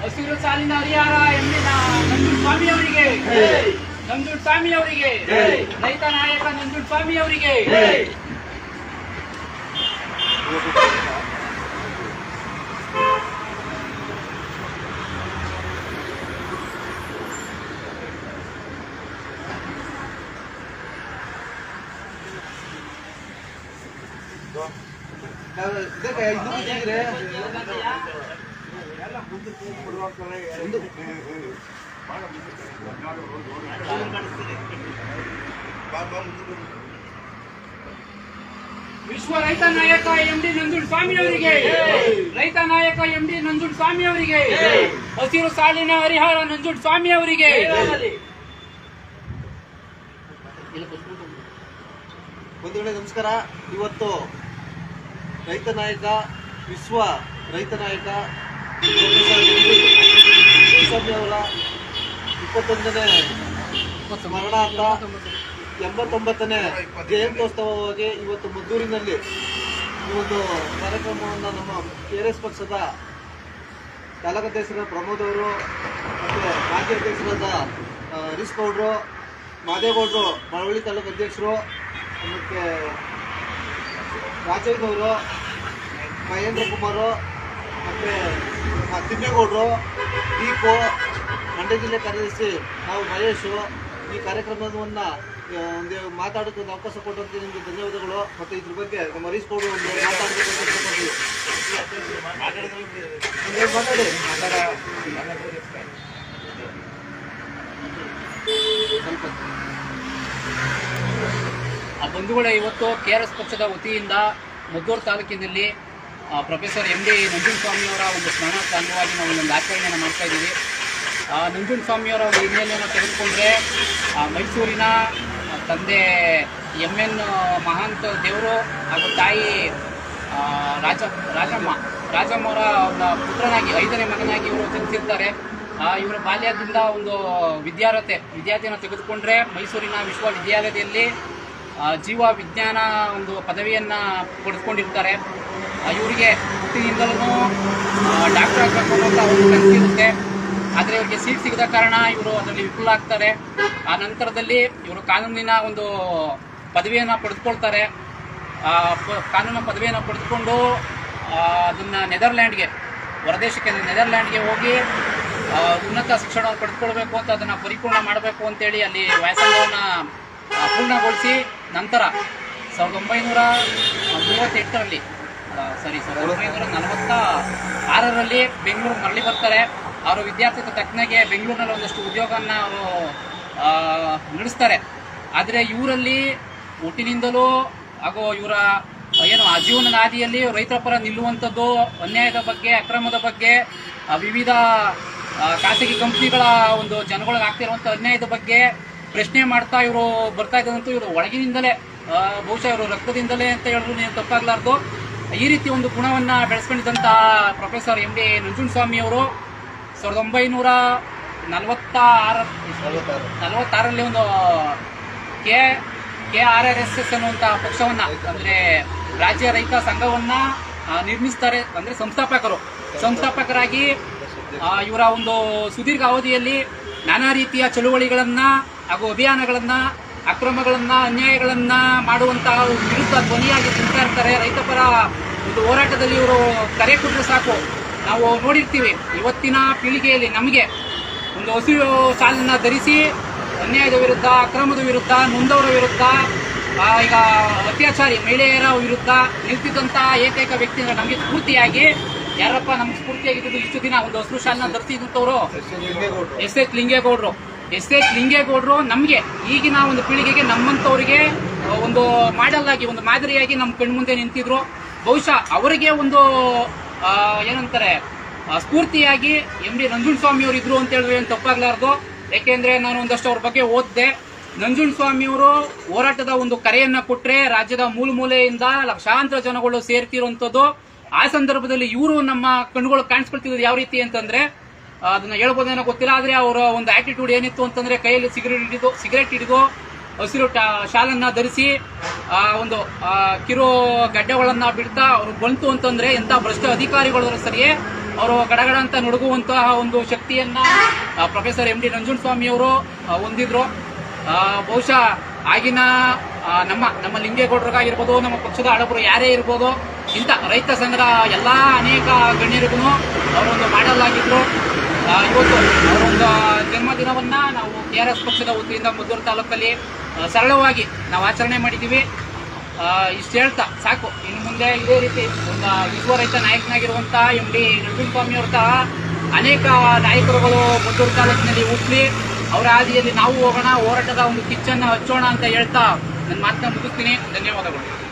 ಹಸಿರು ಸಾಲಿನ ಹರಿಹರ ಎಂದಿನ ನಂಜುಂಡಸ್ವಾಮಿ ಅವರಿಗೆ, ನಂಜುಂಡಸ್ವಾಮಿ ಅವರಿಗೆ, ರೈತ ನಾಯಕ ನಂಜುಂಡಸ್ವಾಮಿ ಅವರಿಗೆ. ವಿಶ್ವ ರೈತ ನಾಯಕ ಎಂಡಿ ನಂಜುಂಡಸ್ವಾಮಿ ಅವರಿಗೆ, ರೈತ ನಾಯಕ ಎಂಡಿ ನಂಜುಂಡಸ್ವಾಮಿ ಅವರಿಗೆ, ಹಸಿರು ಸಾಲಿನ ಹರಿಹರ ನಂಜುಂಡಸ್ವಾಮಿ ಅವರಿಗೆ. ಬಂಧುಗಳೇ ನಮಸ್ಕಾರ. ಇವತ್ತು ರೈತ ನಾಯಕ, ವಿಶ್ವ ರೈತ ನಾಯಕ ಸ್ವಾಮಿ ಅವರ 21ನೇ ಸ್ಮರಣಾರ್ಥ 89ನೇ ಜಯಂತ್ಯೋತ್ಸವವಾಗಿ ಇವತ್ತು ಮದ್ದೂರಿನಲ್ಲಿ ಈ ಒಂದು ಕಾರ್ಯಕ್ರಮವನ್ನು ನಮ್ಮ KRS ಪಕ್ಷದ ಚಾಲಕಾಧ್ಯಕ್ಷರಾದ ಪ್ರಮೋದ್ ಅವರು ಮತ್ತು ಮಾಜಿ ಅಧ್ಯಕ್ಷರಾದ ಹರೀಶ್ ಗೌಡ್ರು, ಮಾದೇಗೌಡರು, ಮಳವಳ್ಳಿ ತಾಲೂಕು ಅಧ್ಯಕ್ಷರು, ಮತ್ತು ರಾಜೇಗೌಡರು, ಮಹೇಂದ್ರ ಕುಮಾರು, ಮತ್ತು ತಿಮ್ಮೇಗೌಡರು, ದೀಪು, ಮಂಡ್ಯ ಜಿಲ್ಲೆ ಕಾರ್ಯದರ್ಶಿ ನಾವು ಮಹೇಶು, ಈ ಕಾರ್ಯಕ್ರಮವನ್ನು ಒಂದು ಮಾತಾಡೋಕ್ಕೆ ಒಂದು ಅವಕಾಶ ಕೊಟ್ಟಂತೆ ನಿಮಗೆ ಧನ್ಯವಾದಗಳು. ಮತ್ತು ಇದ್ರ ಬಗ್ಗೆ ನಮ್ಮ ಹರೀಶ್ ಗೌಡರು ಒಂದು ಮಾತಾಡಿ. ಬಂಧುಗಳೇ, ಇವತ್ತು KRS ಪಕ್ಷದ ವತಿಯಿಂದ ಮದ್ದೂರು ತಾಲೂಕಿನಲ್ಲಿ ಪ್ರೊಫೆಸರ್ MD ನಂಜುಂಡಸ್ವಾಮಿ ಅವರ ಒಂದು ಸ್ಮರಣಾರ್ಥ ಅಂಗವಾಗಿ ನಾವು ಒಂದು ಆಚರಣೆಯನ್ನು ಮಾಡ್ತಾ ಇದ್ದೀವಿ. ನಂಜುಂಡಸ್ವಾಮಿಯವರ ಒಂದು ಹಿನ್ನೆಲೆಯನ್ನು ತೆಗೆದುಕೊಂಡ್ರೆ ಮೈಸೂರಿನ ತಂದೆ MN ಮಹಾಂತ ದೇವರು ಹಾಗೂ ತಾಯಿ ರಾಜಮ್ಮವರ ಒಂದು ಪುತ್ರನಾಗಿ 5ನೇ ಮಗನಾಗಿ ಇವರು ಜನಿಸಿರ್ತಾರೆ. ಇವರ ಬಾಲ್ಯದಿಂದ ಒಂದು ವಿದ್ಯಾರ್ಥಿಯನ್ನು ತೆಗೆದುಕೊಂಡ್ರೆ ಮೈಸೂರಿನ ವಿಶ್ವವಿದ್ಯಾಲಯದಲ್ಲಿ ಜೀವ ವಿಜ್ಞಾನ ಒಂದು ಪದವಿಯನ್ನು ಪಡೆದುಕೊಂಡಿರ್ತಾರೆ. ಇವರಿಗೆ ಹುಟ್ಟಿನಿಂದಲೂ ಡಾಕ್ಟರ್ ಆಗಬೇಕು ಅನ್ನೋಂಥ ಒಂದು ಕನಸಿರುತ್ತೆ. ಆದರೆ ಇವರಿಗೆ ಸೀಟ್ ಸಿಗದ ಕಾರಣ ಇವರು ಅದರಲ್ಲಿ ವಿಫಲರಾಗ್ತಾರೆ. ಆ ನಂತರದಲ್ಲಿ ಇವರು ಕಾನೂನಿನ ಒಂದು ಪದವಿಯನ್ನು ಪಡೆದುಕೊಳ್ತಾರೆ. ಕಾನೂನು ಪದವಿಯನ್ನು ಪಡೆದುಕೊಂಡು ಅದನ್ನು ನೆದರ್ಲ್ಯಾಂಡ್ಗೆ, ಹೊರದೇಶಕ್ಕೆ ನೆದರ್ಲ್ಯಾಂಡ್ಗೆ ಹೋಗಿ ಉನ್ನತ ಶಿಕ್ಷಣವನ್ನು ಪಡೆದುಕೊಳ್ಬೇಕು ಅಂತ ಅದನ್ನು ಪರಿಪೂರ್ಣ ಮಾಡಬೇಕು ಅಂತೇಳಿ ಅಲ್ಲಿ ವ್ಯಾಸಂಗವನ್ನು ಪೂರ್ಣಗೊಳಿಸಿ ನಂತರ 1938ರಲ್ಲಿ 1946ರಲ್ಲಿ ಬೆಂಗಳೂರು ಮರಳಿ ಬರ್ತಾರೆ. ಅವರು ವಿದ್ಯಾರ್ಥಿ ತಕ್ಕನಾಗೆ ಬೆಂಗಳೂರಿನಲ್ಲಿ ಒಂದಷ್ಟು ಉದ್ಯೋಗವನ್ನು ಅವರು ನಡೆಸ್ತಾರೆ. ಆದರೆ ಇವರಲ್ಲಿ ಹುಟ್ಟಿನಿಂದಲೂ ಹಾಗೂ ಇವರ ಏನು ಆಜೀವನದ ಹಾದಿಯಲ್ಲಿ ರೈತರ ಪರ ನಿಲ್ಲುವಂಥದ್ದು, ಅನ್ಯಾಯದ ಬಗ್ಗೆ, ಅಕ್ರಮದ ಬಗ್ಗೆ, ವಿವಿಧ ಖಾಸಗಿ ಕಂಪ್ನಿಗಳ ಒಂದು ಜನಗಳಿಗೆ ಆಗ್ತಿರುವಂಥ ಅನ್ಯಾಯದ ಬಗ್ಗೆ ಪ್ರಶ್ನೆ ಮಾಡ್ತಾ ಇವರು ಬರ್ತಾ ಇದ್ದಂತೂ ಇವರು ಒಳಗಿನಿಂದಲೇ ಬಹುಶಃ ಇವರು ರಕ್ತದಿಂದಲೇ ಅಂತ ಹೇಳಿದ್ರು ನೀವು ತಪ್ಪಾಗಲಾರ್ದು. ಈ ರೀತಿ ಒಂದು ಗುಣವನ್ನು ಬೆಳೆಸ್ಕೊಂಡಿದ್ದಂಥ ಪ್ರೊಫೆಸರ್ MD ನಂಜುಂಡಸ್ವಾಮಿ ಅವರು 1946ರಲ್ಲಿ ಒಂದು KRS ಅನ್ನುವಂಥ ಪಕ್ಷವನ್ನು, ಅಂದರೆ ರಾಜ್ಯ ರೈತ ಸಂಘವನ್ನು ನಿರ್ಮಿಸ್ತಾರೆ. ಅಂದರೆ ಸಂಸ್ಥಾಪಕರಾಗಿ ಇವರ ಒಂದು ಸುದೀರ್ಘ ಅವಧಿಯಲ್ಲಿ ನಾನಾ ರೀತಿಯ ಚಳುವಳಿಗಳನ್ನು ಹಾಗೂ ಅಭಿಯಾನಗಳನ್ನು, ಅಕ್ರಮಗಳನ್ನು, ಅನ್ಯಾಯಗಳನ್ನು ಮಾಡುವಂತಹ ವಿರುದ್ಧ ಧ್ವನಿಯಾಗಿ ನಿಲ್ತಾ ಇರ್ತಾರೆ. ರೈತ ಪರ ಒಂದು ಹೋರಾಟದಲ್ಲಿ ಇವರು ಕರೆ ಕೊಟ್ಟರೆ ಸಾಕು, ನಾವು ನೋಡಿರ್ತೀವಿ ಇವತ್ತಿನ ಪೀಳಿಗೆಯಲ್ಲಿ ನಮಗೆ ಒಂದು ಹಸಿರು ಶಾಲನ್ನು ಧರಿಸಿ ಅನ್ಯಾಯದ ವಿರುದ್ಧ, ಅಕ್ರಮದ ವಿರುದ್ಧ, ನೊಂದವರ ವಿರುದ್ಧ, ಈಗ ಅತ್ಯಾಚಾರಿ ಮಹಿಳೆಯರ ವಿರುದ್ಧ ನಿಲ್ತಿದ್ದಂಥ ಏಕೈಕ ವ್ಯಕ್ತಿ ಅಂದರೆ ನಮಗೆ ಸ್ಫೂರ್ತಿಯಾಗಿ ಯಾರಪ್ಪ ನಮ್ಗೆ ಸ್ಫೂರ್ತಿಯಾಗಿದ್ದು ಇಷ್ಟು ದಿನ ಒಂದು ಹಸಿರು ಶಾಲನ್ನ ಧರಿಸಿದಂಥವ್ರು ಎಸ್ ಎಚ್ ಲಿಂಗೇಗೌಡರು ನಮಗೆ ಈಗಿನ ಒಂದು ಪೀಳಿಗೆಗೆ ನಮ್ಮಂಥವರಿಗೆ ಒಂದು ಮಾಡೆಲ್ ಆಗಿ, ಒಂದು ಮಾದರಿಯಾಗಿ ನಮ್ಮ ಕಣ್ಮುಂದೆ ನಿಂತಿದ್ರು. ಬಹುಶಃ ಅವರಿಗೆ ಒಂದು ಏನಂತಾರೆ ಸ್ಫೂರ್ತಿಯಾಗಿ MD ನಂಜುಂಡಸ್ವಾಮಿ ಅವರು ಇದ್ರು ಅಂತ ಹೇಳಿದ್ರೆ ಏನು ತಪ್ಪಾಗಲಾರ್ದು. ಯಾಕೆಂದ್ರೆ ನಾನು ಒಂದಷ್ಟು ಅವ್ರ ಬಗ್ಗೆ ಓದಿದೆ. ನಂಜುಂಡಸ್ವಾಮಿ ಅವರು ಹೋರಾಟದ ಒಂದು ಕರೆಯನ್ನ ಕೊಟ್ಟರೆ ರಾಜ್ಯದ ಮೂಲೆಯಿಂದ ಲಕ್ಷಾಂತರ ಜನಗಳು ಸೇರ್ತಿರುವಂಥದ್ದು. ಆ ಸಂದರ್ಭದಲ್ಲಿ ಇವರು ನಮ್ಮ ಕಣ್ಣುಗಳು ಕಾಣಿಸ್ಕೊಳ್ತಿದ್ರು ಯಾವ ರೀತಿ ಅಂತಂದ್ರೆ, ಅದನ್ನ ಹೇಳ್ಬೋದೇನೋ ಗೊತ್ತಿಲ್ಲ, ಆದ್ರೆ ಅವರ ಒಂದು ಆಟಿಟ್ಯೂಡ್ ಏನಿತ್ತು ಅಂತಂದ್ರೆ ಕೈಯಲ್ಲಿ ಸಿಗರೇಟ್ ಹಿಡಿದು ಹಸಿರು ಶಾಲನ್ನ ಧರಿಸಿ ಒಂದು ಕಿರು ಗಡ್ಡೆಗಳನ್ನ ಬಿಡ್ತಾ ಅವರು ಬಂತು ಅಂತಂದ್ರೆ ಎಂತ ಭ್ರಷ್ಟ ಅಧಿಕಾರಿಗಳು ಸರಿಯೇ ಅವರು ಗಡಗಡ ಅಂತ ನುಡುಗುವಂತಹ ಒಂದು ಶಕ್ತಿಯನ್ನ ಪ್ರೊಫೆಸರ್ MD ನಂಜುಂಡಸ್ವಾಮಿ ಅವರು ಹೊಂದಿದ್ರು. ಬಹುಶಃ ಆಗಿನ ನಮ್ಮ ಲಿಂಗೇಗೌಡರಿಗಾಗಿರ್ಬೋದು, ನಮ್ಮ ಪಕ್ಷದ ಹಳಬರು ಯಾರೇ ಇರ್ಬೋದು, ಇಂಥ ರೈತ ಸಂಘದ ಎಲ್ಲಾ ಅನೇಕ ಗಣ್ಯರಿಗೂ ಅವರೊಂದು ಮಾಡೆಲ್ ಆಗಿದ್ರು. ಇವತ್ತು ಅವರೊಂದು ಜನ್ಮದಿನವನ್ನ ನಾವು TRS ಪಕ್ಷದ ವತಿಯಿಂದ ಮದ್ದೂರು ತಾಲೂಕಲ್ಲಿ ಸರಳವಾಗಿ ನಾವು ಆಚರಣೆ ಮಾಡಿದ್ದೀವಿ. ಇಷ್ಟು ಹೇಳ್ತಾ ಸಾಕು. ಇನ್ನು ಮುಂದೆ ಇದೇ ರೀತಿ ಒಂದು ವಿಶ್ವ ರೈತ ನಾಯಕನಾಗಿರುವಂತಹ MD ನಂಜುಂಡಸ್ವಾಮಿ ಅವ್ರ ಅನೇಕ ನಾಯಕರುಗಳು ಮದ್ದೂರು ತಾಲೂಕಿನಲ್ಲಿ ಹುಟ್ಲಿ, ಅವರ ಹಾದಿಯಲ್ಲಿ ನಾವು ಹೋಗೋಣ, ಹೋರಾಟದ ಒಂದು ಕಿಚ್ಚನ್ನು ಹಚ್ಚೋಣ ಅಂತ ಹೇಳ್ತಾ ನನ್ನ ಮಾತನ್ನ ಮುಗಿಸ್ತೀನಿ. ಧನ್ಯವಾದಗಳು.